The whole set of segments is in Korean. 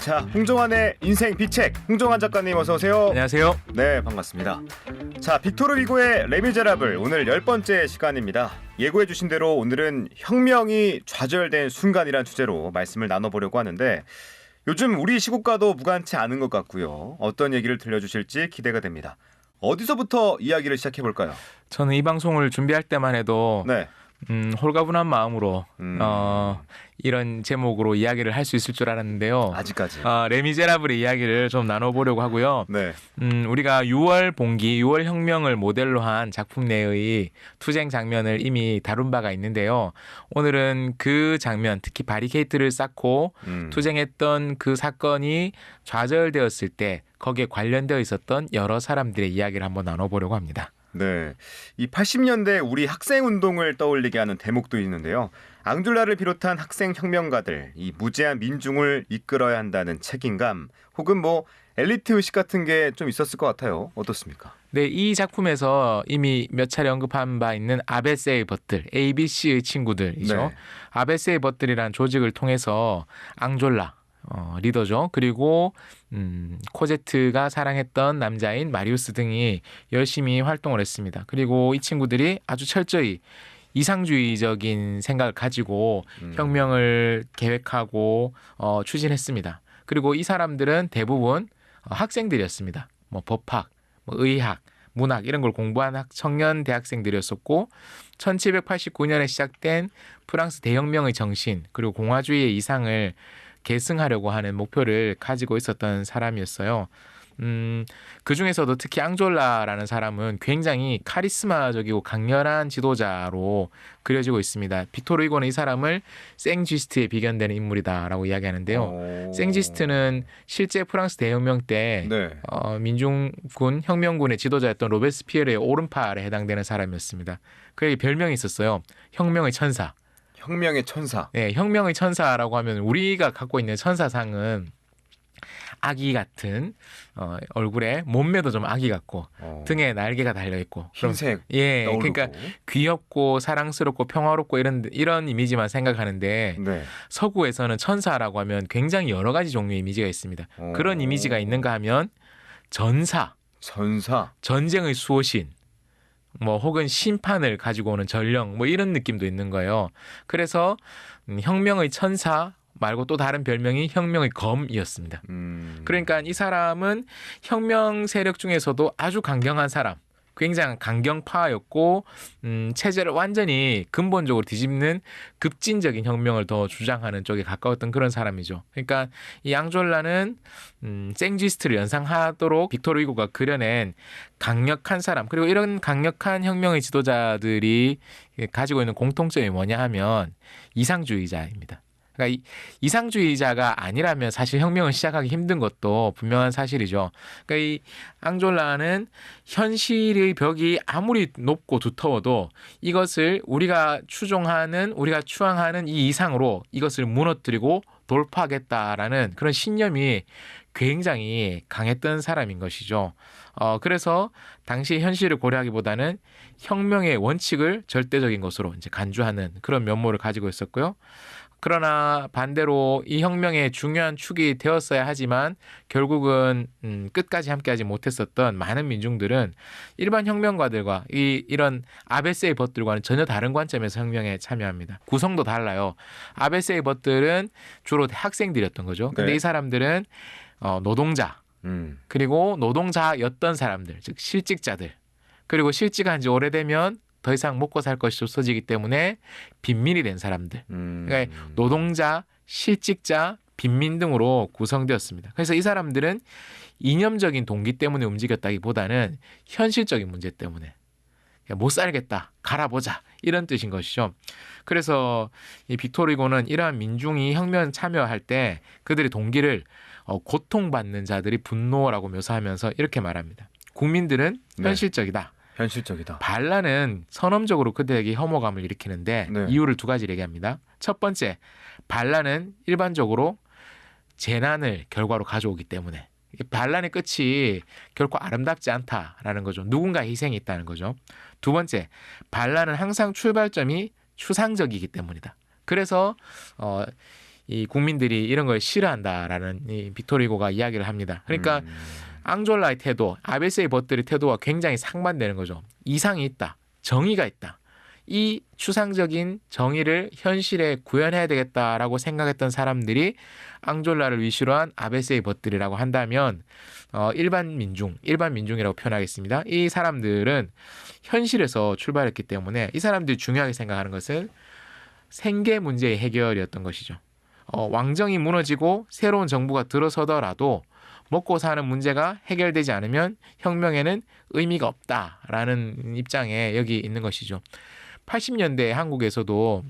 자, 홍종환의 인생 비책, 홍종환 작가님 어서 오세요. 안녕하세요. 네, 반갑습니다. 자, 빅토르 위고의 레미제라블 오늘 10번째 시간입니다. 예고해 주신 대로 오늘은 혁명이 좌절된 순간이란 주제로 말씀을 나눠보려고 하는데 요즘 우리 시국과도 무관치 않은 것 같고요. 어떤 얘기를 들려주실지 기대가 됩니다. 어디서부터 이야기를 시작해볼까요? 저는 이 방송을 준비할 때만 해도 네. 홀가분한 마음으로 이런 제목으로 이야기를 할 수 있을 줄 알았는데요. 아직까지. 레미제라블의 이야기를 좀 나눠보려고 하고요. 네. 우리가 6월 봉기, 6월 혁명을 모델로 한 작품 내의 투쟁 장면을 이미 다룬 바가 있는데요. 오늘은 그 장면, 특히 바리케이트를 쌓고 투쟁했던 그 사건이 좌절되었을 때 거기에 관련되어 있었던 여러 사람들의 이야기를 한번 나눠보려고 합니다. 네, 이 80년대 우리 학생 운동을 떠올리게 하는 대목도 있는데요. 앙졸라를 비롯한 학생 혁명가들, 이 무제한 민중을 이끌어야 한다는 책임감, 혹은 뭐 엘리트 의식 같은 게 좀 있었을 것 같아요. 어떻습니까? 네, 이 작품에서 이미 몇 차례 언급한 바 있는 아베세의 벗들, ABC의 친구들이죠. 네. 아베세의 벗들이라는 조직을 통해서 앙졸라 리더죠. 그리고 코제트가 사랑했던 남자인 마리우스 등이 열심히 활동을 했습니다. 그리고 이 친구들이 아주 철저히 이상주의적인 생각을 가지고 혁명을 계획하고 추진했습니다. 그리고 이 사람들은 대부분 학생들이었습니다. 뭐 법학, 뭐 의학, 문학 이런 걸 공부한 청년 대학생들이었었고 1789년에 시작된 프랑스 대혁명의 정신 그리고 공화주의의 이상을 계승하려고 하는 목표를 가지고 있었던 사람이었어요. 그 중에서도 특히 앙졸라라는 사람은 굉장히 카리스마적이고 강렬한 지도자로 그려지고 있습니다. 빅토르 위고는 이 사람을 생쥐스트에 비견되는 인물이다라고 이야기하는데요. 생쥐스트는 실제 프랑스 대혁명 때 네. 민중군 혁명군의 지도자였던 로베스피에르의 오른팔에 해당되는 사람이었습니다. 그에게 별명이 있었어요. 혁명의 천사. 혁명의 천사. 네, 혁명의 천사라고 하면 우리가 갖고 있는 천사상은 아기 같은 얼굴에 몸매도 좀 아기 같고 등에 날개가 달려 있고 흰색. 예, 떠오르고. 그러니까 귀엽고 사랑스럽고 평화롭고 이런 이미지만 생각하는데 네. 서구에서는 천사라고 하면 굉장히 여러 가지 종류의 이미지가 있습니다. 그런 이미지가 있는가 하면 전사, 전사. 전쟁의 수호신. 뭐 혹은 심판을 가지고 오는 전령 뭐 이런 느낌도 있는 거예요. 그래서 혁명의 천사 말고 또 다른 별명이 혁명의 검이었습니다. 그러니까 이 사람은 혁명 세력 중에서도 아주 강경한 사람, 굉장히 강경파였고 체제를 완전히 근본적으로 뒤집는 급진적인 혁명을 더 주장하는 쪽에 가까웠던 그런 사람이죠. 그러니까 이 앙졸라는 생쥐스트를 연상하도록 빅토르 위고가 그려낸 강력한 사람, 그리고 이런 강력한 혁명의 지도자들이 가지고 있는 공통점이 뭐냐 하면 이상주의자입니다. 그러니까 이상주의자가 아니라면 사실 혁명을 시작하기 힘든 것도 분명한 사실이죠. 그러니까 이 앙졸라는 현실의 벽이 아무리 높고 두터워도 이것을 우리가 추앙하는 이 이상으로 이것을 무너뜨리고 돌파하겠다라는 그런 신념이 굉장히 강했던 사람인 것이죠. 그래서 당시 현실을 고려하기보다는 혁명의 원칙을 절대적인 것으로 이제 간주하는 그런 면모를 가지고 있었고요. 그러나 반대로 이 혁명의 중요한 축이 되었어야 하지만 결국은 끝까지 함께하지 못했었던 많은 민중들은 일반 혁명가들과 이런 아베세의 벗들과는 전혀 다른 관점에서 혁명에 참여합니다. 구성도 달라요. 아베세의 벗들은 주로 학생들이었던 거죠. 근데 네. 이 사람들은 노동자 그리고 노동자였던 사람들, 즉 실직자들, 그리고 실직한 지 오래되면 더 이상 먹고 살 것이 없어지기 때문에 빈민이 된 사람들. 그러니까 노동자, 실직자, 빈민 등으로 구성되었습니다. 그래서 이 사람들은 이념적인 동기 때문에 움직였다기보다는 현실적인 문제 때문에 못 살겠다, 갈아보자 이런 뜻인 것이죠. 그래서 이 빅토르 위고는 이러한 민중이 혁명 참여할 때 그들의 동기를 고통받는 자들이 분노라고 묘사하면서 이렇게 말합니다. 국민들은 네. 현실적이다. 현실적이다. 반란은 선언적으로 그들에게 혐오감을 일으키는데 네. 이유를 두 가지를 얘기합니다. 첫 번째, 반란은 일반적으로 재난을 결과로 가져오기 때문에 반란의 끝이 결코 아름답지 않다라는 거죠. 누군가의 희생이 있다는 거죠. 두 번째, 반란은 항상 출발점이 추상적이기 때문이다. 그래서 이 국민들이 이런 걸 싫어한다라는 이 빅토르 휴고가 이야기를 합니다. 그러니까 앙졸라의 태도, 아베세의 벗들의 태도와 굉장히 상반되는 거죠. 이상이 있다, 정의가 있다. 이 추상적인 정의를 현실에 구현해야 되겠다라고 생각했던 사람들이 앙졸라를 위시로 한 아베세의 벗들이라고 한다면 일반 민중이라고 표현하겠습니다. 이 사람들은 현실에서 출발했기 때문에 이 사람들이 중요하게 생각하는 것은 생계 문제의 해결이었던 것이죠. 왕정이 무너지고 새로운 정부가 들어서더라도 먹고 사는 문제가 해결되지 않으면 혁명에는 의미가 없다라는 입장에 여기 있는 것이죠. 80년대 한국에서도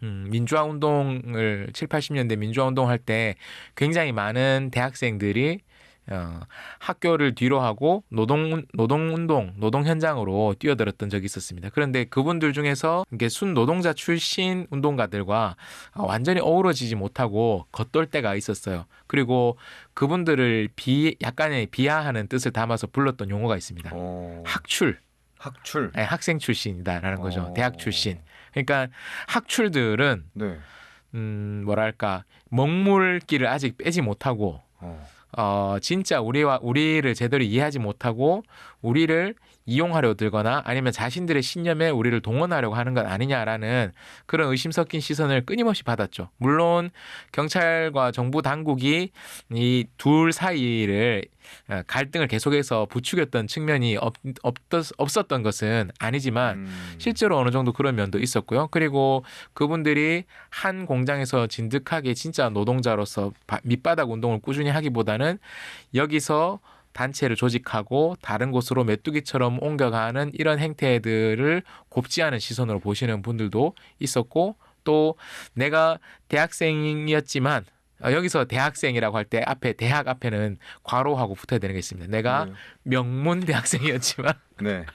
민주화 운동을 7, 80년대 민주화 운동을 할 때 굉장히 많은 대학생들이 학교를 뒤로 하고 노동 현장으로 뛰어들었던 적이 있었습니다. 그런데 그분들 중에서 이게 순노동자 출신 운동가들과 완전히 어우러지지 못하고 겉돌 때가 있었어요. 그리고 그분들을 약간의 비하하는 뜻을 담아서 불렀던 용어가 있습니다. 학출. 네, 학생 출신이다라는 거죠. 대학 출신. 그러니까 학출들은 네. 뭐랄까 먹물기를 아직 빼지 못하고 진짜 우리를 제대로 이해하지 못하고 우리를 이용하려 들거나 아니면 자신들의 신념에 우리를 동원하려고 하는 것 아니냐라는 그런 의심 섞인 시선을 끊임없이 받았죠. 물론 경찰과 정부 당국이 이 둘 사이를 갈등을 계속해서 부추겼던 측면이 없었던 것은 아니지만 실제로 어느 정도 그런 면도 있었고요. 그리고 그분들이 한 공장에서 진득하게 진짜 노동자로서 밑바닥 운동을 꾸준히 하기보다는 여기서 단체를 조직하고 다른 곳으로 메뚜기처럼 옮겨가는 이런 행태들을 곱지 않은 시선으로 보시는 분들도 있었고, 또 내가 대학생이었지만 여기서 대학생이라고 할 때 앞에 대학 앞에는 괄호하고 붙어야 되는 게 있습니다. 내가 명문 대학생이었지만 네.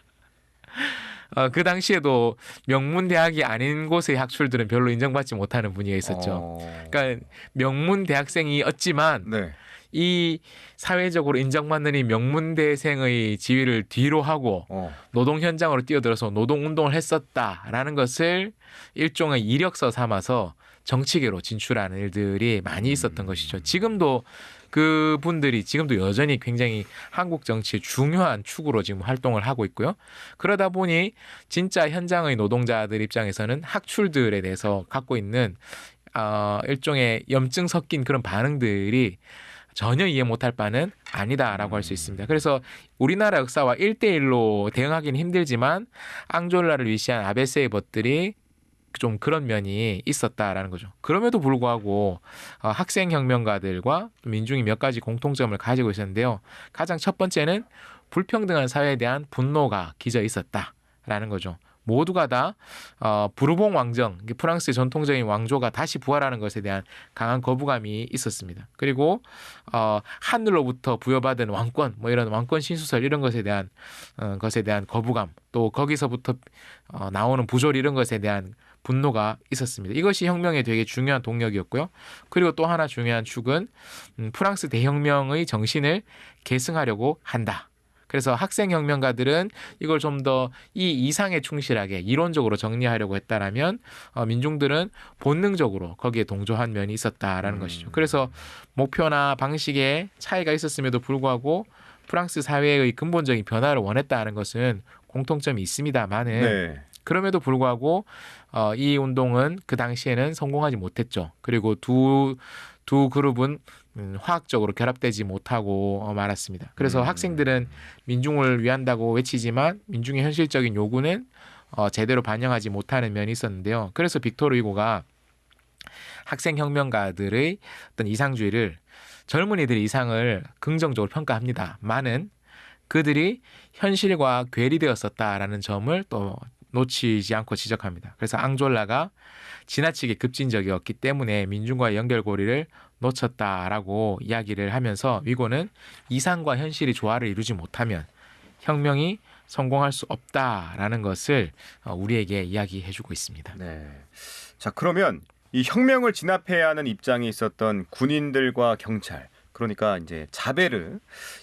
그 당시에도 명문 대학이 아닌 곳의 학출들은 별로 인정받지 못하는 분위기가 있었죠. 그러니까 명문 대학생이었지만 네. 이 사회적으로 인정받는 이 명문대생의 지위를 뒤로 하고 노동 현장으로 뛰어들어서 노동운동을 했었다라는 것을 일종의 이력서 삼아서 정치계로 진출하는 일들이 많이 있었던 것이죠. 지금도 그분들이 지금도 여전히 굉장히 한국 정치의 중요한 축으로 지금 활동을 하고 있고요. 그러다 보니 진짜 현장의 노동자들 입장에서는 학출들에 대해서 갖고 있는 일종의 염증 섞인 그런 반응들이 전혀 이해 못할 바는 아니다라고 할 수 있습니다. 그래서 우리나라 역사와 1대1로 대응하기는 힘들지만 앙졸라를 위시한 아베세의 벗들이 좀 그런 면이 있었다라는 거죠. 그럼에도 불구하고 학생혁명가들과 민중이 몇 가지 공통점을 가지고 있었는데요. 가장 첫 번째는 불평등한 사회에 대한 분노가 기저 있었다라는 거죠. 모두가 다 부르봉 왕정, 프랑스의 전통적인 왕조가 다시 부활하는 것에 대한 강한 거부감이 있었습니다. 그리고 하늘로부터 부여받은 왕권, 뭐 이런 왕권 신수설 이런 것에 대한 거부감, 또 거기서부터 나오는 부조리 이런 것에 대한 분노가 있었습니다. 이것이 혁명의 되게 중요한 동력이었고요. 그리고 또 하나 중요한 축은 프랑스 대혁명의 정신을 계승하려고 한다. 그래서 학생혁명가들은 이걸 좀 더 이 이상에 충실하게 이론적으로 정리하려고 했다라면 민중들은 본능적으로 거기에 동조한 면이 있었다라는 것이죠. 그래서 목표나 방식에 차이가 있었음에도 불구하고 프랑스 사회의 근본적인 변화를 원했다는 것은 공통점이 있습니다만은 네. 그럼에도 불구하고 이 운동은 그 당시에는 성공하지 못했죠. 그리고 두 그룹은 화학적으로 결합되지 못하고 말았습니다. 그래서 학생들은 민중을 위한다고 외치지만 민중의 현실적인 요구는 제대로 반영하지 못하는 면이 있었는데요. 그래서 빅토르 휴고가 학생혁명가들의 어떤 이상주의를 젊은이들의 이상을 긍정적으로 평가합니다만은 그들이 현실과 괴리되었었다라는 점을 또 놓치지 않고 지적합니다. 그래서 앙졸라가 지나치게 급진적이었기 때문에 민중과의 연결고리를 놓쳤다라고 이야기를 하면서 위고는 이상과 현실이 조화를 이루지 못하면 혁명이 성공할 수 없다라는 것을 우리에게 이야기해주고 있습니다. 네. 자, 그러면 이 혁명을 진압해야 하는 입장에 있었던 군인들과 경찰, 그러니까 이제 자베르,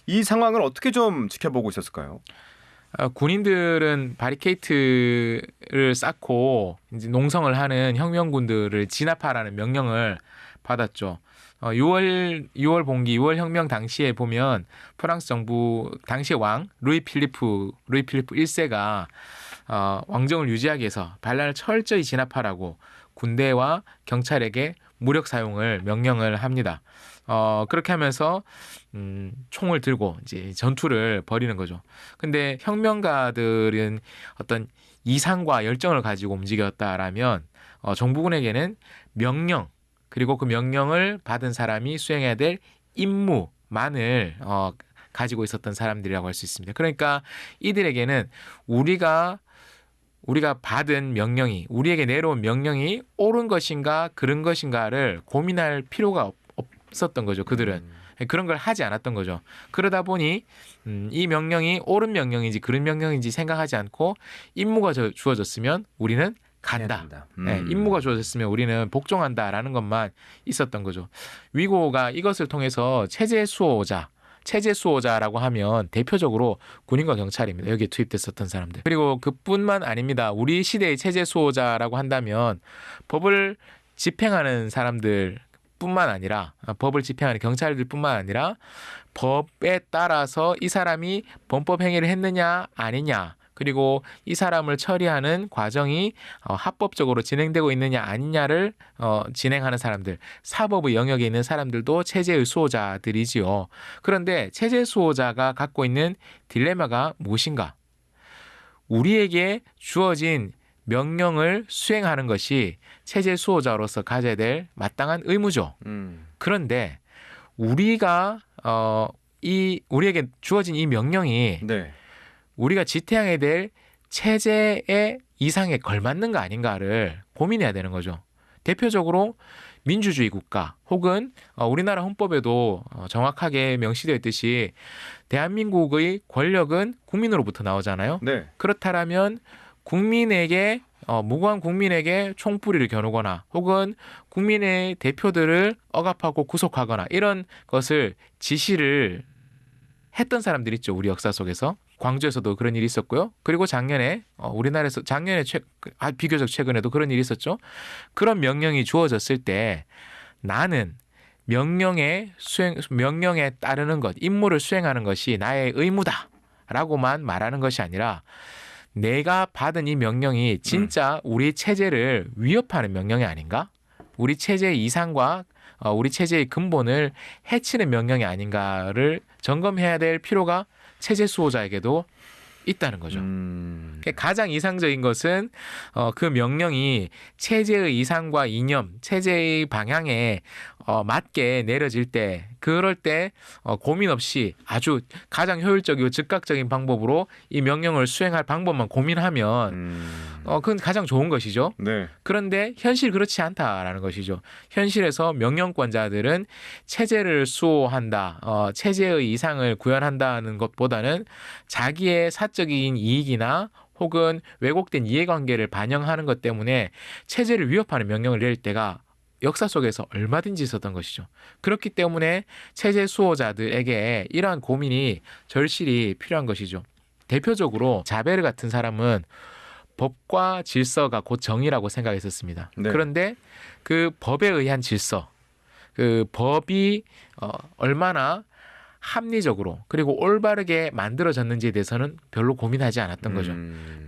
이 상황을 어떻게 좀 지켜보고 있었을까요? 군인들은 바리케이트를 쌓고 이제 농성을 하는 혁명군들을 진압하라는 명령을 받았죠. 6월 봉기, 6월 혁명 당시에 보면 프랑스 정부 당시의 왕 루이 필리프 1세가 왕정을 유지하기 위해서 반란을 철저히 진압하라고 군대와 경찰에게 무력 사용을 명령을 합니다. 그렇게 하면서 총을 들고 이제 전투를 벌이는 거죠. 근데 혁명가들은 어떤 이상과 열정을 가지고 움직였다라면 정부군에게는 명령 그리고 그 명령을 받은 사람이 수행해야 될 임무만을 가지고 있었던 사람들이라고 할 수 있습니다. 그러니까 이들에게는 우리가 받은 명령이 우리에게 내려온 명령이 옳은 것인가 그른 것인가를 고민할 필요가 없었던 거죠. 그들은 그런 걸 하지 않았던 거죠. 그러다 보니 이 명령이 옳은 명령인지 그른 명령인지 생각하지 않고 임무가 주어졌으면 우리는 간다. 네, 임무가 주어졌으면 우리는 복종한다라는 것만 있었던 거죠. 위고가 이것을 통해서 체제 수호자라고 하면 대표적으로 군인과 경찰입니다. 여기에 투입됐었던 사람들. 그리고 그뿐만 아닙니다. 우리 시대의 체제 수호자라고 한다면 법을 집행하는 사람들 뿐만 아니라 법을 집행하는 경찰들뿐만 아니라 법에 따라서 이 사람이 범법 행위를 했느냐 아니냐 그리고 이 사람을 처리하는 과정이 합법적으로 진행되고 있느냐 아니냐를 진행하는 사람들, 사법의 영역에 있는 사람들도 체제의 수호자들이지요. 그런데 체제 수호자가 갖고 있는 딜레마가 무엇인가? 우리에게 주어진 명령을 수행하는 것이 체제 수호자로서 가져야 될 마땅한 의무죠. 그런데 우리에게 주어진 이 명령이 네. 우리가 지탱해야 될 체제의 이상에 걸맞는가 아닌가를 고민해야 되는 거죠. 대표적으로 민주주의 국가 혹은 우리나라 헌법에도 정확하게 명시되어 있듯이 대한민국의 권력은 국민으로부터 나오잖아요. 네. 그렇다면 국민에게 무고한 국민에게 총뿌리를 겨누거나 혹은 국민의 대표들을 억압하고 구속하거나 이런 것을 지시를 했던 사람들이 있죠. 우리 역사 속에서. 광주에서도 그런 일이 있었고요. 그리고 작년에 우리나라에서 비교적 최근에도 그런 일이 있었죠. 그런 명령이 주어졌을 때 나는 명령에 따르는 것, 임무를 수행하는 것이 나의 의무다라고만 말하는 것이 아니라 내가 받은 이 명령이 진짜 우리 체제를 위협하는 명령이 아닌가? 우리 체제의 이상과 우리 체제의 근본을 해치는 명령이 아닌가를 점검해야 될 필요가 체제 수호자에게도 있다는 거죠. 가장 이상적인 것은 그 명령이 체제의 이상과 이념, 체제의 방향에 맞게 내려질 때 그럴 때 고민 없이 아주 가장 효율적이고 즉각적인 방법으로 이 명령을 수행할 방법만 고민하면 그건 가장 좋은 것이죠. 네. 그런데 현실 그렇지 않다라는 것이죠. 현실에서 명령권자들은 체제를 수호한다, 체제의 이상을 구현한다는 것보다는 자기의 사적인 이익이나 혹은 왜곡된 이해관계를 반영하는 것 때문에 체제를 위협하는 명령을 내릴 때가 역사 속에서 얼마든지 있었던 것이죠. 그렇기 때문에 체제 수호자들에게 이러한 고민이 절실히 필요한 것이죠. 대표적으로 자베르 같은 사람은 법과 질서가 곧 정의라고 생각했었습니다. 네. 그런데 그 법에 의한 질서, 그 법이 얼마나 합리적으로 그리고 올바르게 만들어졌는지에 대해서는 별로 고민하지 않았던 거죠.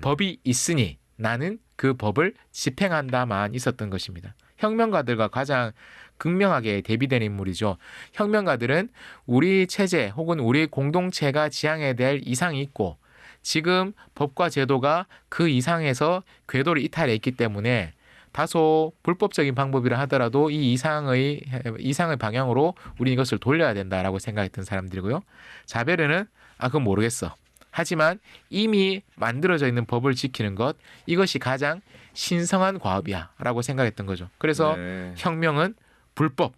법이 있으니 나는 그 법을 집행한다만 있었던 것입니다. 혁명가들과 가장 극명하게 대비되는 인물이죠. 혁명가들은 우리 체제 혹은 우리 공동체가 지향해야 될 이상이 있고 지금 법과 제도가 그 이상에서 궤도를 이탈해 있기 때문에 다소 불법적인 방법이라 하더라도 이 이상의 방향으로 우리 이것을 돌려야 된다라고 생각했던 사람들이고요. 자베르는 그건 모르겠어. 하지만 이미 만들어져 있는 법을 지키는 것 이것이 가장 신성한 과업이야 라고 생각했던 거죠. 그래서 네. 혁명은 불법,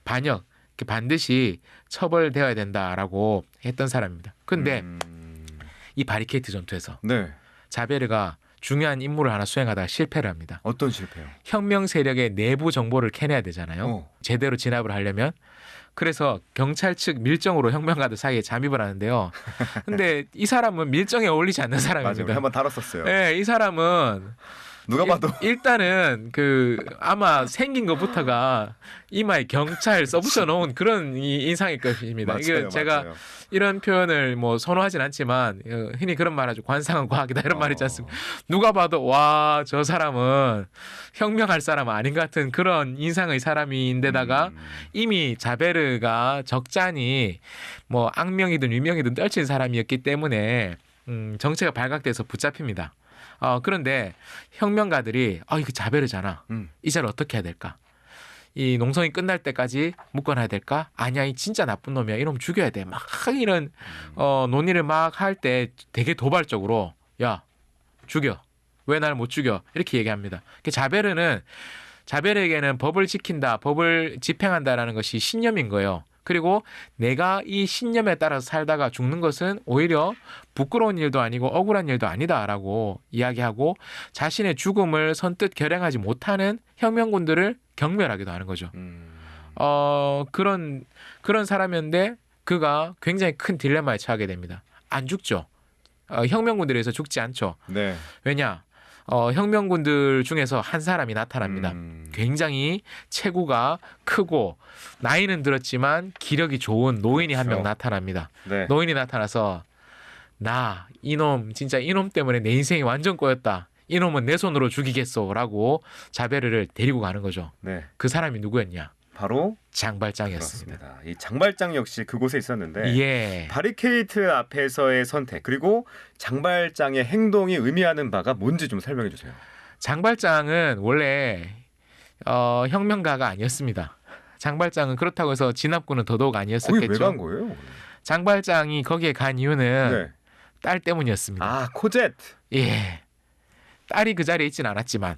반역 반드시 처벌되어야 된다라고 했던 사람입니다. 근데 이 바리케이트 전투에서 네. 자베르가 중요한 임무를 하나 수행하다가 실패를 합니다. 어떤 실패요? 혁명 세력의 내부 정보를 캐내야 되잖아요. 제대로 진압을 하려면. 그래서 경찰 측 밀정으로 혁명가들 사이에 잠입을 하는데요. 근데 이 사람은 밀정에 어울리지 않는 맞아요. 사람입니다. 한번 다뤘었어요. 네, 이 사람은 누가 봐도 일단은 그 아마 생긴 것부터가 이마에 경찰 써붙여 놓은 그런 인상일 것입니다. 이게 맞아요, 제가 맞아요. 이런 표현을 뭐 선호하진 않지만 흔히 그런 말하죠. 관상은 과학이다 이런 말 있지 않습니까? 어. 누가 봐도 와, 저 사람은 혁명할 사람 아닌 것 같은 그런 인상의 사람인데다가 이미 자베르가 적잖이 뭐 악명이든 유명이든 떨친 사람이었기 때문에 정체가 발각돼서 붙잡힙니다. 그런데 혁명가들이 이거 자베르잖아. 음. 이 자를 어떻게 해야 될까? 이 농성이 끝날 때까지 묶어놔야 될까? 아니야, 이 진짜 나쁜 놈이야. 이놈 죽여야 돼. 막 이런 논의를 막 할 때 되게 도발적으로 야, 죽여. 왜 날 못 죽여? 이렇게 얘기합니다. 자베르에게는 법을 지킨다, 법을 집행한다라는 것이 신념인 거예요. 그리고 내가 이 신념에 따라서 살다가 죽는 것은 오히려 부끄러운 일도 아니고 억울한 일도 아니다라고 이야기하고 자신의 죽음을 선뜻 결행하지 못하는 혁명군들을 경멸하기도 하는 거죠. 그런 사람이었는데 그가 굉장히 큰 딜레마에 처하게 됩니다. 안 죽죠. 혁명군들에서 죽지 않죠. 네. 왜냐? 혁명군들 중에서 한 사람이 나타납니다. 굉장히 체구가 크고 나이는 들었지만 기력이 좋은 노인이 한 명 그렇죠. 나타납니다. 네. 노인이 나타나서 이놈 진짜 이놈 때문에 내 인생이 완전 꼬였다. 이놈은 내 손으로 죽이겠소라고 자베르를 데리고 가는 거죠. 네. 그 사람이 누구였냐? 바로 장발장이었습니다. 그렇습니다. 이 장발장 역시 그곳에 있었는데 예. 바리케이트 앞에서의 선택 그리고 장발장의 행동이 의미하는 바가 뭔지 좀 설명해 주세요. 장발장은 원래 혁명가가 아니었습니다. 장발장은 그렇다고 해서 진압군은 더더욱 거기 아니었었겠죠. 왜 간 거예요? 장발장이 거기에 간 이유는 네. 딸 때문이었습니다. 아, 코젯. 예. 딸이 그 자리에 있진 않았지만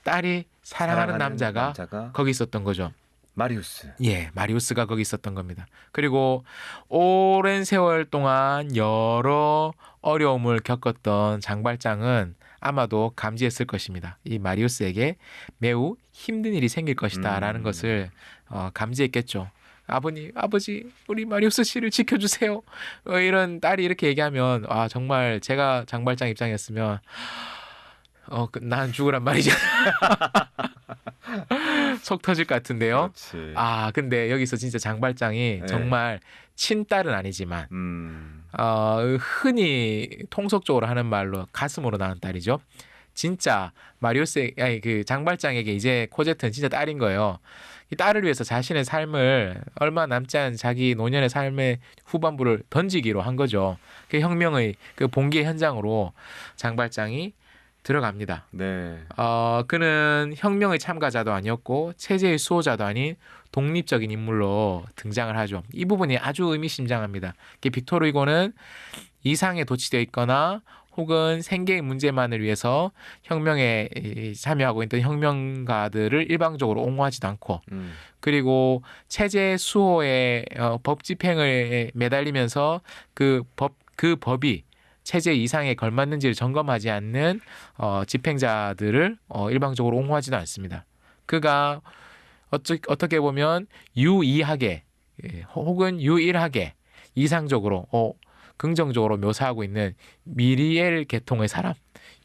딸이 사랑하는 남자가 거기 있었던 거죠. 마리우스. 예, 마리우스가 거기 있었던 겁니다. 그리고 오랜 세월 동안 여러 어려움을 겪었던 장발장은 아마도 감지했을 것입니다. 이 마리우스에게 매우 힘든 일이 생길 것이다라는 것을 감지했겠죠. 아버지, 우리 마리우스 씨를 지켜주세요. 이런 딸이 이렇게 얘기하면 정말 제가 장발장 입장이었으면 난 죽으란 말이죠. 속 터질 것 같은데요. 그렇지. 근데 여기서 진짜 장발장이 네. 정말 친딸은 아니지만 흔히 통속적으로 하는 말로 가슴으로 낳은 딸이죠. 진짜 그 장발장에게 이제 코제트는 진짜 딸인 거예요. 이 딸을 위해서 자신의 삶을 얼마 남지 않은 자기 노년의 삶의 후반부를 던지기로 한 거죠. 그 혁명의 그 봉기의 현장으로 장발장이 들어갑니다. 네. 그는 혁명의 참가자도 아니었고 체제의 수호자도 아닌 독립적인 인물로 등장을 하죠. 이 부분이 아주 의미심장합니다. 빅토르 이고는 이상에 도취되어 있거나 혹은 생계의 문제만을 위해서 혁명에 참여하고 있던 혁명가들을 일방적으로 옹호하지도 않고 그리고 체제 수호의 법 집행을 매달리면서 그 법이 체제 이상에 걸맞는지를 점검하지 않는 집행자들을 일방적으로 옹호하지도 않습니다. 그가 어떻게 보면 유이하게 혹은 유일하게 이상적으로 긍정적으로 묘사하고 있는 미리엘 계통의 사람,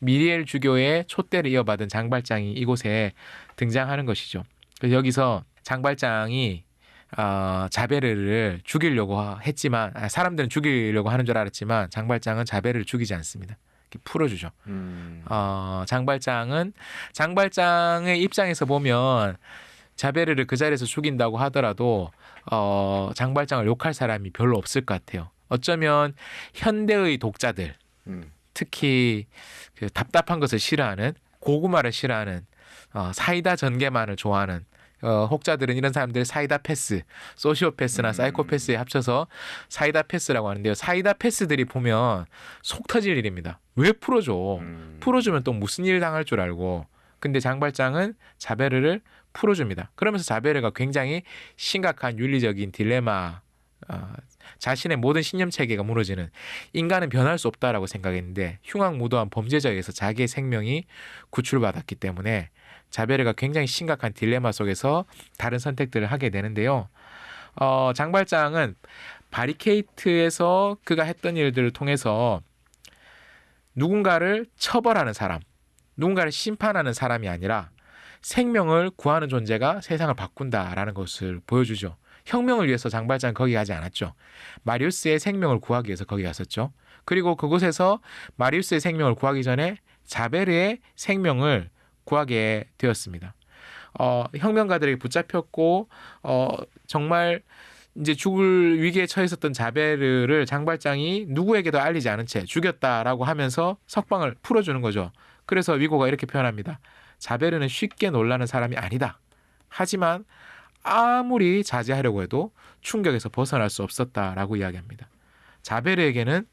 미리엘 주교의 촛대를 이어받은 장발장이 이곳에 등장하는 것이죠. 그래서 여기서 장발장이 자베르를 죽이려고 했지만 사람들은 죽이려고 하는 줄 알았지만 장발장은 자베르를 죽이지 않습니다. 이렇게 풀어주죠. 장발장의 입장에서 보면 자베르를 그 자리에서 죽인다고 하더라도 장발장을 욕할 사람이 별로 없을 것 같아요. 어쩌면 현대의 독자들, 특히 그 답답한 것을 싫어하는 고구마를 싫어하는 사이다 전개만을 좋아하는 혹자들은 이런 사람들을 사이다 패스, 소시오패스나 사이코패스에 합쳐서 사이다 패스라고 하는데요. 사이다 패스들이 보면 속 터질 일입니다. 왜 풀어줘? 풀어주면 또 무슨 일 당할 줄 알고. 근데 장발장은 자베르를 풀어줍니다. 그러면서 자베르가 굉장히 심각한 윤리적인 딜레마, 자신의 모든 신념 체계가 무너지는, 인간은 변할 수 없다라고 생각했는데 흉악무도한 범죄자에게서 자기의 생명이 구출받았기 때문에 자베르가 굉장히 심각한 딜레마 속에서 다른 선택들을 하게 되는데요. 장발장은 바리케이트에서 그가 했던 일들을 통해서 누군가를 처벌하는 사람, 누군가를 심판하는 사람이 아니라 생명을 구하는 존재가 세상을 바꾼다라는 것을 보여주죠. 혁명을 위해서 장발장은 거기 가지 않았죠. 마리우스의 생명을 구하기 위해서 거기 갔었죠. 그리고 그곳에서 마리우스의 생명을 구하기 전에 자베르의 생명을 구하게 되었습니다. 혁명가들에게 붙잡혔고 정말 이제 죽을 위기에 처했었던 자베르를 장발장이 누구에게도 알리지 않은 채 죽였다라고 하면서 석방을 풀어주는 거죠. 그래서 위고가 이렇게 표현합니다. 자베르는 쉽게 놀라는 사람이 아니다. 하지만 아무리 자제하려고 해도 충격에서 벗어날 수 없었다라고 이야기합니다. 자베르에게는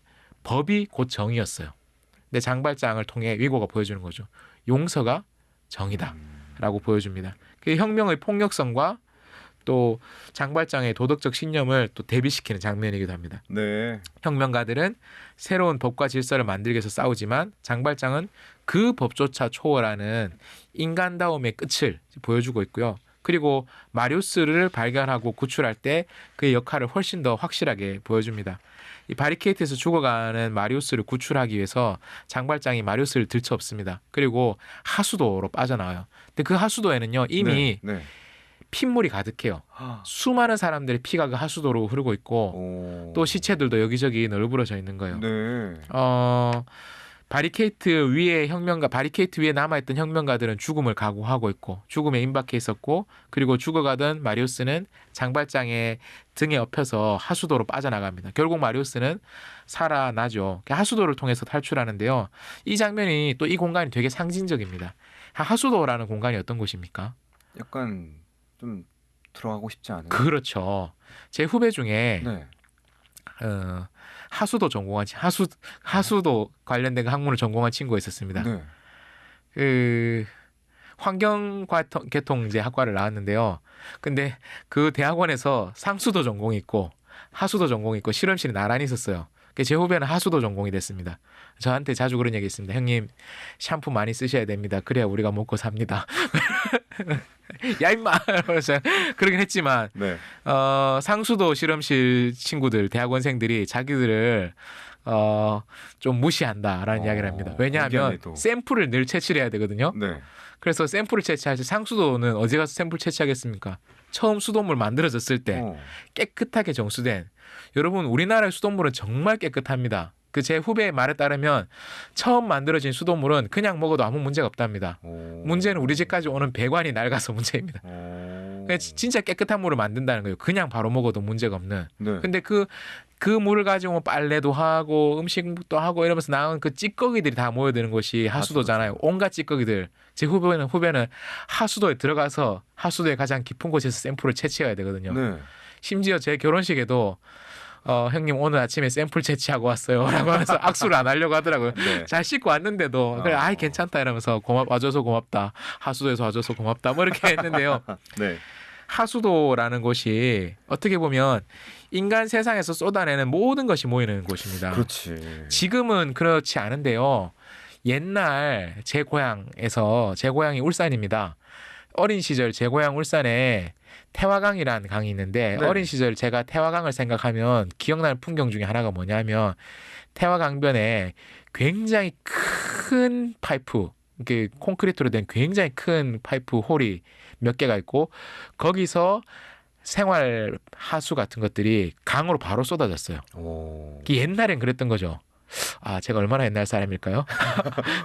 법이 곧 정의였어요. 근데 장발장을 통해 위고가 보여주는 거죠. 용서가 정의다라고 보여줍니다. 그 혁명의 폭력성과 또 장발장의 도덕적 신념을 또 대비시키는 장면이기도 합니다. 네. 혁명가들은 새로운 법과 질서를 만들기 위해서 싸우지만 장발장은 그 법조차 초월하는 인간다움의 끝을 보여주고 있고요. 그리고 마리우스를 발견하고 구출할 때 그의 역할을 훨씬 더 확실하게 보여줍니다. 이 바리케이트에서 죽어가는 마리우스를 구출하기 위해서 장발장이 마리우스를 들쳐업습니다. 그리고 하수도로 빠져나와요. 근데 그 하수도에는요 이미 핏물이 가득해요. 수많은 사람들의 피가 그 하수도로 흐르고 있고 또 시체들도 여기저기 널브러져 있는 거예요. 네. 바리케이트 위에 남아있던 혁명가들은 죽음을 각오하고 있고 죽음에 임박해 있었고 그리고 죽어가던 마리우스는 장발장의 등에 엎여서 하수도로 빠져나갑니다. 결국 마리우스는 살아나죠. 하수도를 통해서 탈출하는데요. 이 장면이 또 이 공간이 되게 상징적입니다. 하수도라는 공간이 어떤 곳입니까? 약간 좀 들어가고 싶지 않은. 그렇죠. 제 후배 중에 네. 하수도 전공한 하수도 관련된 학문을 전공한 친구가 있었습니다. 네. 그 환경계통 이제 학과를 나왔는데요. 근데 그 대학원에서 상수도 전공이 있고 하수도 전공이 있고 실험실이 나란히 있었어요. 제 후배는 하수도 전공이 됐습니다. 저한테 자주 그런 얘기 있습니다. 형님 샴푸 많이 쓰셔야 됩니다. 그래야 우리가 먹고 삽니다. 야 임마 그러긴 했지만 네. 상수도 실험실 친구들 대학원생들이 자기들을 좀 무시한다라는 이야기를 합니다. 왜냐하면 샘플을 늘 채취를 해야 되거든요. 네. 그래서 샘플을 채취할 때 상수도는 어디 가서 샘플 채취하겠습니까? 처음 수돗물 만들어졌을 때 깨끗하게 정수된, 여러분 우리나라의 수돗물은 정말 깨끗합니다. 그 제 후배의 말에 따르면 처음 만들어진 수돗물은 그냥 먹어도 아무 문제가 없답니다. 문제는 우리 집까지 오는 배관이 낡아서 문제입니다. 진짜 깨끗한 물을 만든다는 거예요. 그냥 바로 먹어도 문제가 없는. 네. 근데 그 물을 가지고 빨래도 하고 음식도 하고 이러면서 나온 그 찌꺼기들이 다 모여드는 곳이 하수도잖아요. 온갖 찌꺼기들. 제 후배는 하수도에 들어가서 하수도의 가장 깊은 곳에서 샘플을 채취해야 되거든요. 네. 심지어 제 결혼식에도 형님 오늘 아침에 샘플 채취하고 왔어요 라고 하면서 악수를 안 하려고 하더라고요. 네. 잘 씻고 왔는데도 그래 아이 괜찮다 이러면서 와줘서 고맙다, 하수도에서 와줘서 고맙다 뭐 이렇게 했는데요. 네. 하수도라는 곳이 어떻게 보면 인간 세상에서 쏟아내는 모든 것이 모이는 곳입니다. 그렇지. 지금은 그렇지 않은데요. 옛날 제 고향이 울산입니다. 어린 시절 제 고향 울산에 태화강이라는 강이 있는데 네. 어린 시절 제가 태화강을 생각하면 기억나는 풍경 중에 하나가 뭐냐면 태화강변에 굉장히 큰 파이프, 이렇게 콘크리트로 된 굉장히 큰 파이프 홀이 몇 개가 있고 거기서 생활 하수 같은 것들이 강으로 바로 쏟아졌어요. 옛날엔 그랬던 거죠. 제가 얼마나 옛날 사람일까요?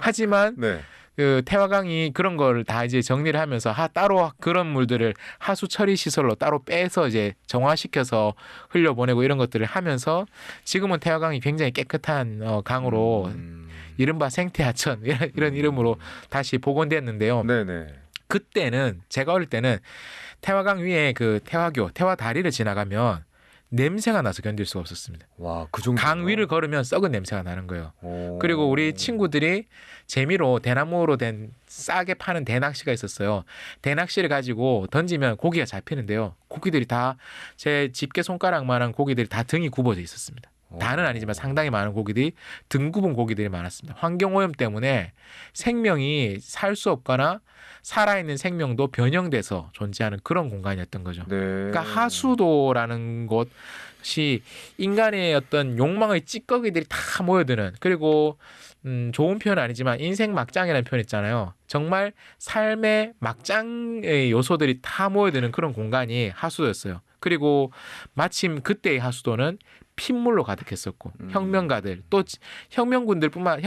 하지만 네. 그 태화강이 그런 걸 다 이제 정리를 하면서 따로 그런 물들을 하수 처리 시설로 따로 빼서 이제 정화시켜서 흘려보내고 이런 것들을 하면서 지금은 태화강이 굉장히 깨끗한 강으로 이른바 생태하천 이런 이름으로 다시 복원됐는데요. 네네. 그때는 제가 어릴 때는 태화강 위에 그 태화 다리를 지나가면 냄새가 나서 견딜 수가 없었습니다. 와, 그 정도. 강 위를 걸으면 썩은 냄새가 나는 거예요. 그리고 우리 친구들이 재미로 대나무로 된 싸게 파는 대낚시가 있었어요. 대낚시를 가지고 던지면 고기가 잡히는데요. 고기들이 다 제 집게 손가락만한 고기들이 다 등이 굽어져 있었습니다. 다는 아니지만 상당히 많은 고기들이 등 굽은 고기들이 많았습니다. 환경오염 때문에 생명이 살 수 없거나 살아있는 생명도 변형돼서 존재하는 그런 공간이었던 거죠. 네. 그러니까 하수도라는 곳, 것이 인간의 어떤 욕망의 찌꺼기들이 다 모여드는, 그리고 좋은 표현은 아니지만 인생 막장이라는 표현 있잖아요. 정말 삶의 막장의 요소들이 다 모여드는 그런 공간이 하수도였어요. 그리고 마침 그때의 하수도는 핏물로 가득했었고 혁명가들, 또 혁명가들뿐만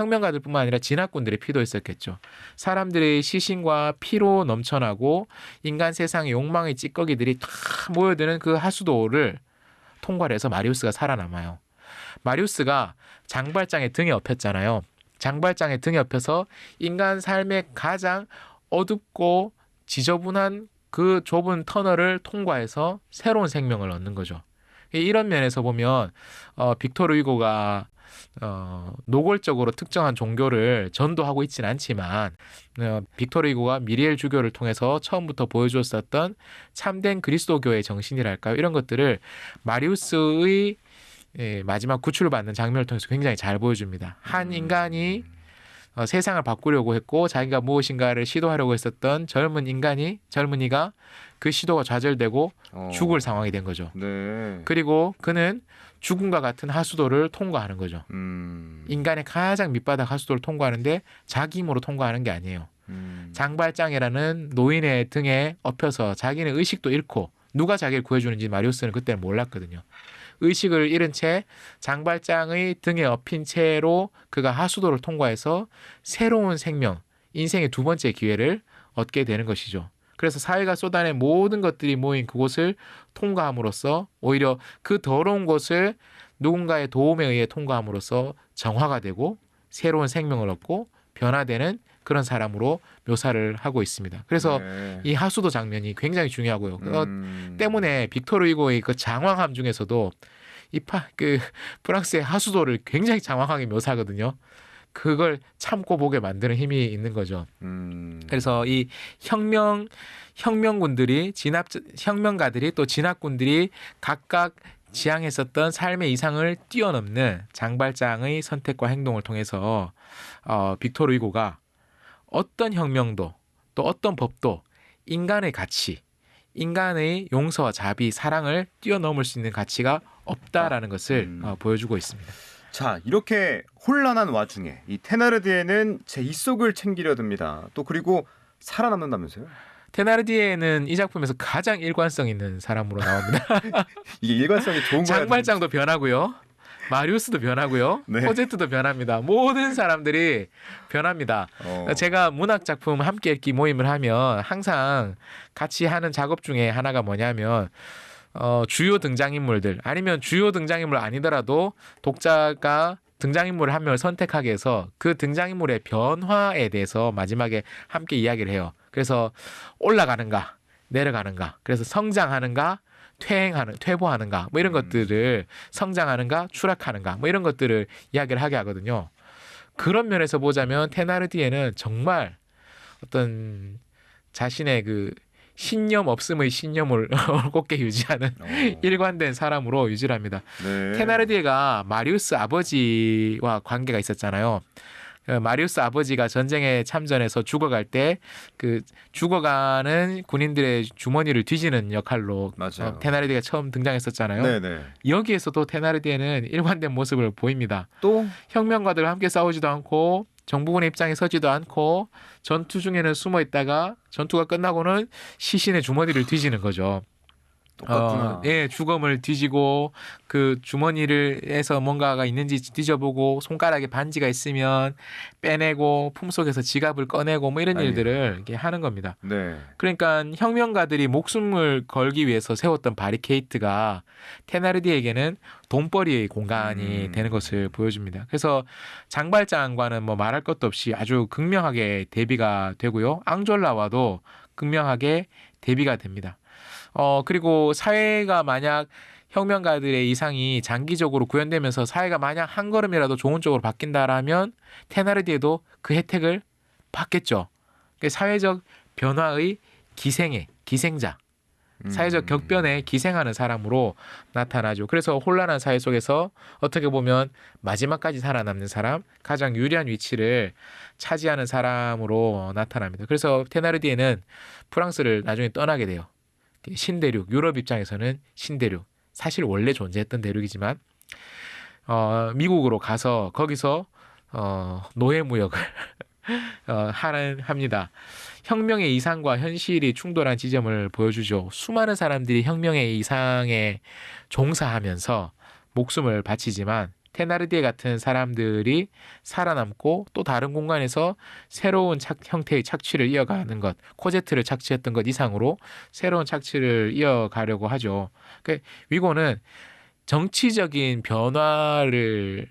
아니라 진압군들의 피도 있었겠죠. 사람들의 시신과 피로 넘쳐나고 인간 세상의 욕망의 찌꺼기들이 다 모여드는 그 하수도를 통과를 해서 마리우스가 살아남아요. 마리우스가 장발장의 등에 업혔잖아요. 장발장의 등에 업혀서 인간 삶의 가장 어둡고 지저분한 그 좁은 터널을 통과해서 새로운 생명을 얻는 거죠. 이런 면에서 보면 빅토르 위고가 노골적으로 특정한 종교를 전도하고 있지는 않지만 빅토르 위고가 미리엘 주교를 통해서 처음부터 보여주었었던 참된 그리스도교의 정신이랄까요? 이런 것들을 마리우스의 마지막 구출을 받는 장면을 통해서 굉장히 잘 보여줍니다. 한 인간이 세상을 바꾸려고 했고 자기가 무엇인가를 시도하려고 했었던 젊은이가 그 시도가 좌절되고 죽을 상황이 된 거죠. 네. 그리고 그는 죽음과 같은 하수도를 통과하는 거죠. 인간의 가장 밑바닥 하수도를 통과하는데 자기 힘으로 통과하는 게 아니에요. 장발장이라는 노인의 등에 엎혀서 자기는 의식도 잃고 누가 자기를 구해주는지 마리우스는 그때는 몰랐거든요. 의식을 잃은 채 장발장의 등에 엎인 채로 그가 하수도를 통과해서 새로운 생명, 인생의 두 번째 기회를 얻게 되는 것이죠. 그래서 사회가 쏟아낸 모든 것들이 모인 그곳을 통과함으로써 오히려 그 더러운 곳을 누군가의 도움에 의해 통과함으로써 정화가 되고 새로운 생명을 얻고 변화되는 그런 사람으로 묘사를 하고 있습니다. 그래서 이 하수도 장면이 굉장히 중요하고요. 때문에 빅토르 위고의 그 장황함 중에서도 그 프랑스의 하수도를 굉장히 장황하게 묘사하거든요. 그걸 참고 보게 만드는 힘이 있는 거죠. 그래서 이 혁명군들이 혁명가들이 또 진압군들이 각각 지향했었던 삶의 이상을 뛰어넘는 장발장의 선택과 행동을 통해서 빅토르 위고가 어떤 혁명도 또 어떤 법도 인간의 가치, 인간의 용서와 자비, 사랑을 뛰어넘을 수 있는 가치가 없다라는 것을 보여주고 있습니다. 자, 이렇게 혼란한 와중에 이 테나르디에는 제 입속을 챙기려 듭니다. 또 그리고 살아남는다면서요? 테나르디에는 이 작품에서 가장 일관성 있는 사람으로 나옵니다. 이게 일관성이 좋은 거야. 장발장도 변하고요. 마리우스도 변하고요. 네. 코제트도 변합니다. 모든 사람들이 변합니다. 제가 문학 작품 함께 읽기 모임을 하면 항상 같이 하는 작업 중에 하나가 뭐냐면 주요 등장인물들 아니면 주요 등장인물 아니더라도 독자가 등장인물을 한 명을 선택하게 해서 그 등장인물의 변화에 대해서 마지막에 함께 이야기를 해요. 그래서 올라가는가 내려가는가, 그래서 성장하는가 퇴보하는가 뭐 이런 것들을, 성장하는가 추락하는가 뭐 이런 것들을 이야기를 하게 하거든요. 그런 면에서 보자면 테나르디에는 정말 어떤 자신의 그 신념 없음의 신념을 곱게 유지하는 일관된 사람으로 유지를 합니다. 네. 테나르디에가 마리우스 아버지와 관계가 있었잖아요. 마리우스 아버지가 전쟁에 참전해서 죽어갈 때 그 죽어가는 군인들의 주머니를 뒤지는 역할로 테나르디에가 처음 등장했었잖아요. 네네. 여기에서도 테나르디에는 일관된 모습을 보입니다. 또 혁명가들과 함께 싸우지도 않고 정부군의 입장에 서지도 않고 전투 중에는 숨어 있다가 전투가 끝나고는 시신의 주머니를 뒤지는 거죠. 똑같구나. 예, 주검을 뒤지고 그 주머니를에서 뭔가가 있는지 뒤져보고 손가락에 반지가 있으면 빼내고 품속에서 지갑을 꺼내고 뭐 이런 일들을 이렇게 하는 겁니다. 네. 그러니까 혁명가들이 목숨을 걸기 위해서 세웠던 바리케이트가 테나르디에게는 돈벌이의 공간이 되는 것을 보여줍니다. 그래서 장발장과는 뭐 말할 것도 없이 아주 극명하게 대비가 되고요. 앙졸라와도 극명하게 대비가 됩니다. 그리고 사회가 만약 혁명가들의 이상이 장기적으로 구현되면서 사회가 만약 한 걸음이라도 좋은 쪽으로 바뀐다라면 테나르디에도 그 혜택을 받겠죠. 사회적 변화의 기생자, 사회적 격변에 기생하는 사람으로 나타나죠. 그래서 혼란한 사회 속에서 어떻게 보면 마지막까지 살아남는 사람, 가장 유리한 위치를 차지하는 사람으로 나타납니다. 그래서 테나르디에는 프랑스를 나중에 떠나게 돼요. 신대륙, 유럽 입장에서는 신대륙, 사실 원래 존재했던 대륙이지만 미국으로 가서 거기서 노예무역을 합니다. 혁명의 이상과 현실이 충돌한 지점을 보여주죠. 수많은 사람들이 혁명의 이상에 종사하면서 목숨을 바치지만 테나르디에 같은 사람들이 살아남고 또 다른 공간에서 새로운 형태의 착취를 이어가는 것, 코제트를 착취했던 것 이상으로 새로운 착취를 이어가려고 하죠. 그러니까 위고는 정치적인 변화를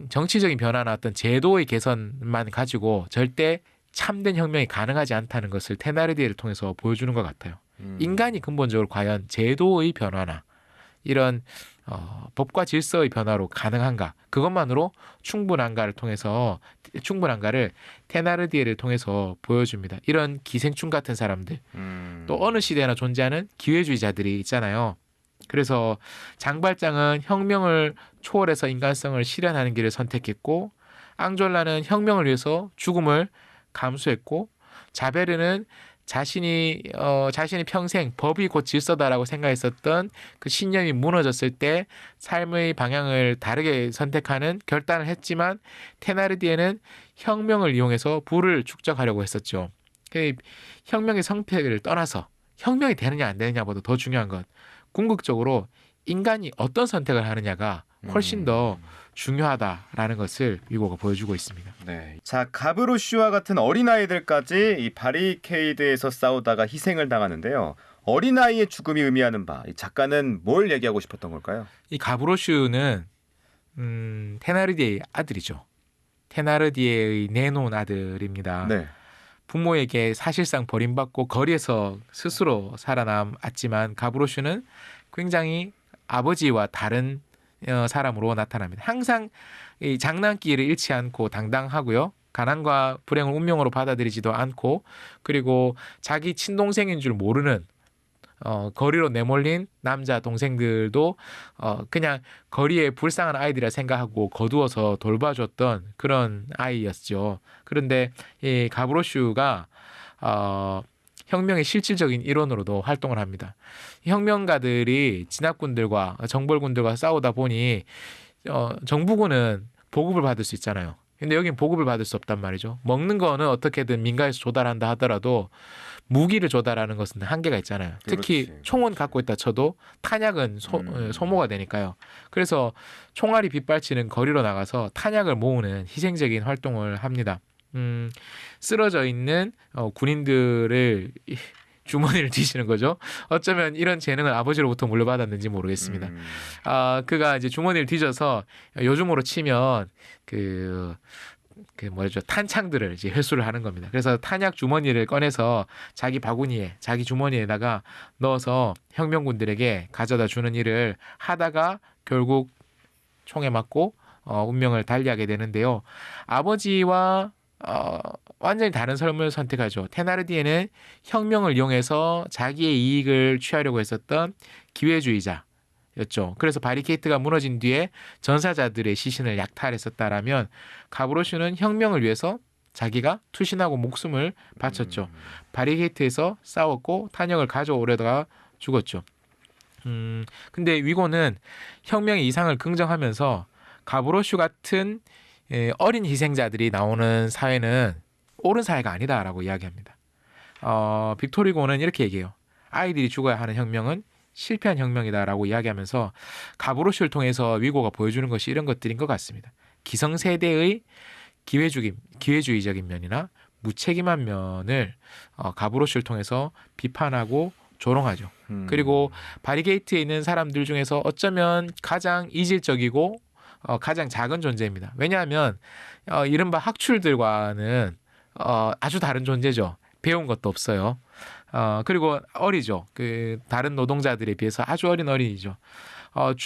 정치적인 변화나 어떤 제도의 개선만 가지고 절대 참된 혁명이 가능하지 않다는 것을 테나르디에를 통해서 보여주는 것 같아요. 인간이 근본적으로 과연 제도의 변화나 이런 법과 질서의 변화로 가능한가? 그것만으로 충분한가를 테나르디에를 통해서 보여줍니다. 이런 기생충 같은 사람들, 또 어느 시대나 존재하는 기회주의자들이 있잖아요. 그래서 장발장은 혁명을 초월해서 인간성을 실현하는 길을 선택했고, 앙졸라는 혁명을 위해서 죽음을 감수했고, 자베르는 자신이 평생 법이 곧 질서다라고 생각했었던 그 신념이 무너졌을 때 삶의 방향을 다르게 선택하는 결단을 했지만, 테나르디에는 혁명을 이용해서 부를 축적하려고 했었죠. 혁명의 성패를 떠나서 혁명이 되느냐 안 되느냐보다 더 중요한 건 궁극적으로 인간이 어떤 선택을 하느냐가 훨씬 더 중요하다라는 것을 위고가 보여주고 있습니다. 네. 자, 가브로슈와 같은 어린아이들까지 이 바리케이드에서 싸우다가 희생을 당하는데요. 어린아이의 죽음이 의미하는 바, 이 작가는 뭘 얘기하고 싶었던 걸까요? 이 가브로슈는 테나르디에의 아들이죠. 테나르디에의 내놓은 아들입니다. 네. 부모에게 사실상 버림받고 거리에서 스스로 살아남았지만 가브로슈는 굉장히 아버지와 다른 사람으로 나타납니다. 항상 이 장난기를 잃지 않고 당당하고요. 가난과 불행을 운명으로 받아들이지도 않고, 그리고 자기 친동생인 줄 모르는 거리로 내몰린 남자 동생들도 그냥 거리에 불쌍한 아이들이라 생각하고 거두어서 돌봐줬던 그런 아이였죠. 그런데 이 가브로슈가 혁명의 실질적인 일원으로도 활동을 합니다. 혁명가들이 진압군들과 정벌군들과 싸우다 보니 정부군은 보급을 받을 수 있잖아요. 근데 여긴 보급을 받을 수 없단 말이죠. 먹는 거는 어떻게든 민가에서 조달한다 하더라도 무기를 조달하는 것은 한계가 있잖아요. 특히 그렇지. 총은 갖고 있다 쳐도 탄약은 소모가 되니까요. 그래서 총알이 빗발치는 거리로 나가서 탄약을 모으는 희생적인 활동을 합니다. 쓰러져 있는 군인들을 주머니를 뒤지는 거죠. 어쩌면 이런 재능을 아버지로부터 물려받았는지 모르겠습니다. 그가 이제 주머니를 뒤져서 요즘으로 치면 탄창들을 이제 회수를 하는 겁니다. 그래서 탄약 주머니를 꺼내서 자기 바구니에, 자기 주머니에다가 넣어서 혁명군들에게 가져다 주는 일을 하다가 결국 총에 맞고 운명을 달리하게 되는데요. 아버지와 완전히 다른 삶을 선택하죠. 테나르디에는 혁명을 이용해서 자기의 이익을 취하려고 했었던 기회주의자였죠. 그래서 바리케이트가 무너진 뒤에 전사자들의 시신을 약탈했었다라면, 가브로슈는 혁명을 위해서 자기가 투신하고 목숨을 바쳤죠. 바리케이트에서 싸웠고 탄약을 가져오려다가 죽었죠. 근데 위고는 혁명의 이상을 긍정하면서 가브로슈 같은 어린 희생자들이 나오는 사회는 옳은 사회가 아니다라고 이야기합니다. 빅토르 위고는 이렇게 얘기해요. 아이들이 죽어야 하는 혁명은 실패한 혁명이다라고 이야기하면서 가브로슈를 통해서 위고가 보여주는 것이 이런 것들인 것 같습니다. 기성세대의 기회주의적인 면이나 무책임한 면을 가브로슈를 통해서 비판하고 조롱하죠. 그리고 바리게이트에 있는 사람들 중에서 어쩌면 가장 이질적이고 가장 작은 존재입니다. 왜냐하면 이른바 학출들과는 아주 다른 존재죠. 배운 것도 없어요. 그리고 어리죠. 그 다른 노동자들에 비해서 아주 어린 어린이죠.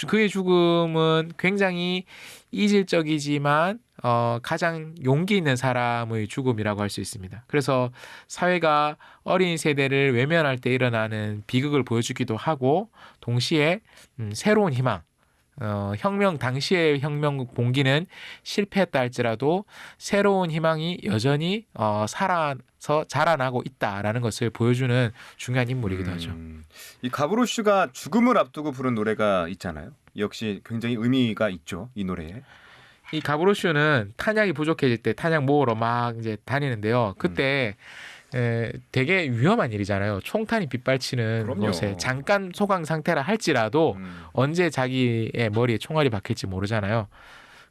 그의 죽음은 굉장히 이질적이지만 가장 용기 있는 사람의 죽음이라고 할 수 있습니다. 그래서 사회가 어린 세대를 외면할 때 일어나는 비극을 보여주기도 하고, 동시에 새로운 희망, 혁명 당시의 혁명 봉기는 실패했다 할지라도 새로운 희망이 여전히 살아서 자라나고 있다라는 것을 보여주는 중요한 인물이기도 하죠. 이 가브로슈가 죽음을 앞두고 부른 노래가 있잖아요. 역시 굉장히 의미가 있죠, 이 노래에. 이 가브로슈는 탄약이 부족해질 때 탄약 모으러 막 이제 다니는데요. 그때 되게 위험한 일이잖아요. 총탄이 빗발치는 그럼요. 곳에 잠깐 소강 상태라 할지라도 언제 자기의 머리에 총알이 박힐지 모르잖아요.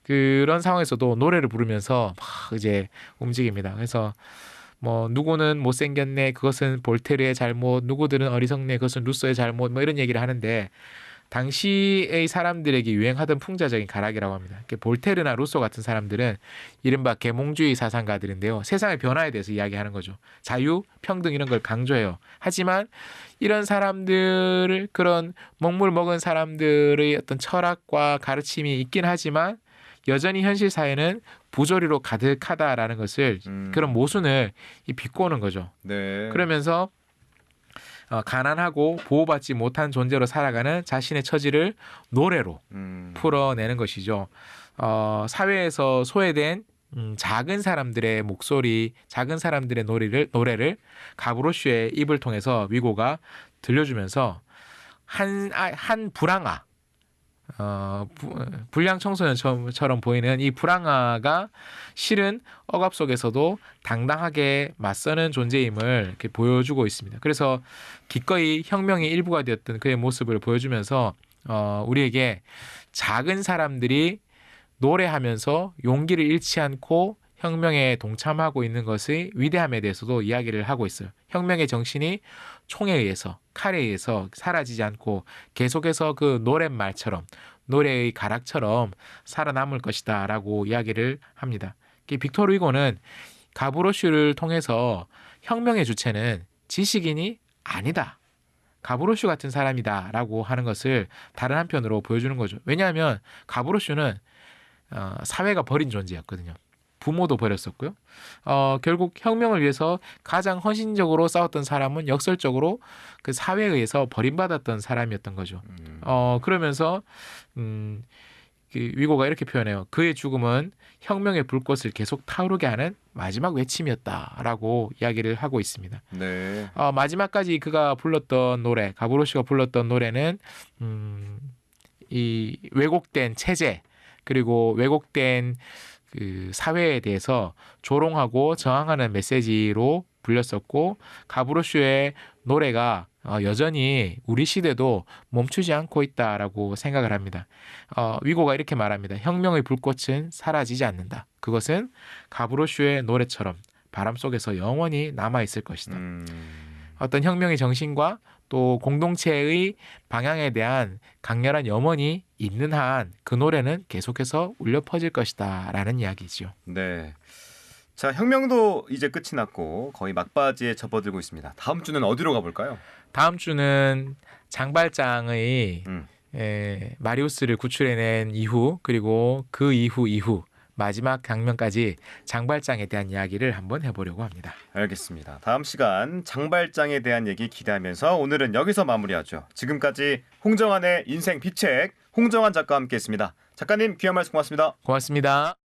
그런 상황에서도 노래를 부르면서 막 이제 움직입니다. 그래서 뭐 누구는 못생겼네, 그것은 볼테르의 잘못, 누구들은 어리석네, 그것은 루소의 잘못, 뭐 이런 얘기를 하는데 당시의 사람들에게 유행하던 풍자적인 가락이라고 합니다. 볼테르나 루소 같은 사람들은 이른바 계몽주의 사상가들인데요. 세상의 변화에 대해서 이야기하는 거죠. 자유, 평등 이런 걸 강조해요. 하지만 이런 사람들을 그런 먹물 먹은 사람들의 어떤 철학과 가르침이 있긴 하지만 여전히 현실 사회는 부조리로 가득하다라는 것을 그런 모순을 비꼬는 거죠. 네. 그러면서 가난하고 보호받지 못한 존재로 살아가는 자신의 처지를 노래로 풀어내는 것이죠. 사회에서 소외된 작은 사람들의 목소리, 작은 사람들의 노래를 가브로슈의 입을 통해서 위고가 들려주면서 한 불황아, 불량 청소년처럼 보이는 이 불황아가 실은 억압 속에서도 당당하게 맞서는 존재임을 이렇게 보여주고 있습니다. 그래서 기꺼이 혁명의 일부가 되었던 그의 모습을 보여주면서 우리에게 작은 사람들이 노래하면서 용기를 잃지 않고 혁명에 동참하고 있는 것의 위대함에 대해서도 이야기를 하고 있어요. 혁명의 정신이 총에 의해서, 칼에 의해서 사라지지 않고 계속해서 그 노랫말처럼, 노래의 가락처럼 살아남을 것이다 라고 이야기를 합니다. 빅토르 위고는 가브로슈를 통해서 혁명의 주체는 지식인이 아니다, 가브로슈 같은 사람이다 라고 하는 것을 다른 한편으로 보여주는 거죠. 왜냐하면 가브로슈는 사회가 버린 존재였거든요. 부모도 버렸었고요. 결국 혁명을 위해서 가장 헌신적으로 싸웠던 사람은 역설적으로 그 사회에 의해서 버림받았던 사람이었던 거죠. 그러면서 그 위고가 이렇게 표현해요. 그의 죽음은 혁명의 불꽃을 계속 타오르게 하는 마지막 외침이었다라고 이야기를 하고 있습니다. 네. 마지막까지 그가 불렀던 노래, 가브로슈가 불렀던 노래는 이 왜곡된 체제 그리고 왜곡된 그 사회에 대해서 조롱하고 저항하는 메시지로 불렸었고, 가브로슈의 노래가 여전히 우리 시대도 멈추지 않고 있다라고 생각을 합니다. 위고가 이렇게 말합니다. 혁명의 불꽃은 사라지지 않는다. 그것은 가브로슈의 노래처럼 바람 속에서 영원히 남아있을 것이다. 어떤 혁명의 정신과 또 공동체의 방향에 대한 강렬한 염원이 있는 한 그 노래는 계속해서 울려 퍼질 것이다 라는 이야기죠. 네. 자, 혁명도 이제 끝이 났고 거의 막바지에 접어들고 있습니다. 다음 주는 어디로 가볼까요? 다음 주는 장발장의 마리우스를 구출해낸 이후, 그리고 그 이후 마지막 장면까지 장발장에 대한 이야기를 한번 해보려고 합니다. 알겠습니다. 다음 시간 장발장에 대한 얘기 기대하면서 오늘은 여기서 마무리하죠. 지금까지 홍정한의 인생 비책 홍정한 작가와 함께했습니다. 작가님 귀한 말씀 고맙습니다. 고맙습니다.